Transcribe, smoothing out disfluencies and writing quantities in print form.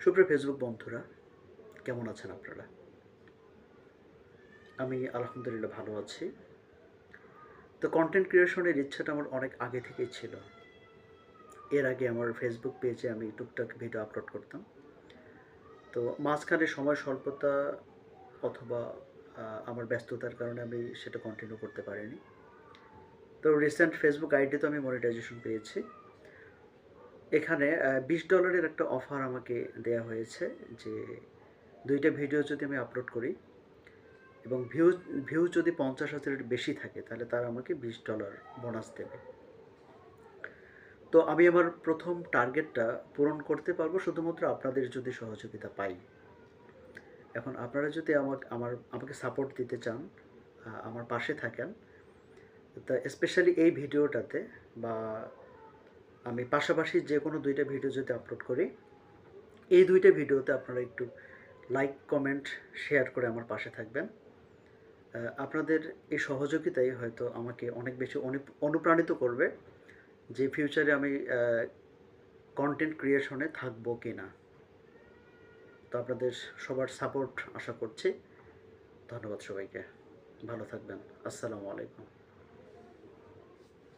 সুপ্রিয় ফেসবুক বন্ধুরা, কেমন আছেন আপনারা? আমি আলহামদুলিল্লাহ ভালো আছি। তো কনটেন্ট ক্রিয়েশনের ইচ্ছাটা আমার অনেক আগে থেকেই ছিল। এর আগে আমার ফেসবুক পেজে আমি টুকটাক ভিডিও আপলোড করতাম। তো মাঝখানে সময় স্বল্পতা অথবা আমার ব্যস্ততার কারণে আমি সেটা কন্টিনিউ করতে পারিনি। তো রিসেন্ট ফেসবুক আইডিতে আমি মনিটাইজেশন পেয়েছি। এখানে $20 একটা অফার আমাকে দেয়া হয়েছে যে ২টা ভিডিও যদি আমি আপলোড করি এবং ভিউ যদি 50,000-এর বেশি থাকে তাহলে তারা আমাকে $20 বোনাস দেবে। তো আমি আমার প্রথম টার্গেটটা পূরণ করতে পারবো শুধুমাত্র আপনাদের যদি সহযোগিতা পাই। এখন আপনারা যদি আমাকে সাপোর্ট দিতে চান, আমার পাশে থাকেন, তা স্পেশালি এই ভিডিওটাতে বা আমি পাশাপাশি যে কোনো 2টা ভিডিও যদি আপলোড করি, এই 2টা ভিডিওতে আপনারা একটু লাইক, কমেন্ট, শেয়ার করে আমার পাশে থাকবেন। আপনাদের এই সহযোগিতাই হয়তো আমাকে অনেক বেশি অনুপ্রাণিত করবে যে ফিউচারে আমি কন্টেন্ট ক্রিয়েশনে থাকবো কি না। তো আপনাদের সবার সাপোর্ট আশা করছি। ধন্যবাদ সবাইকে। ভালো থাকবেন। আসসালামু আলাইকুম।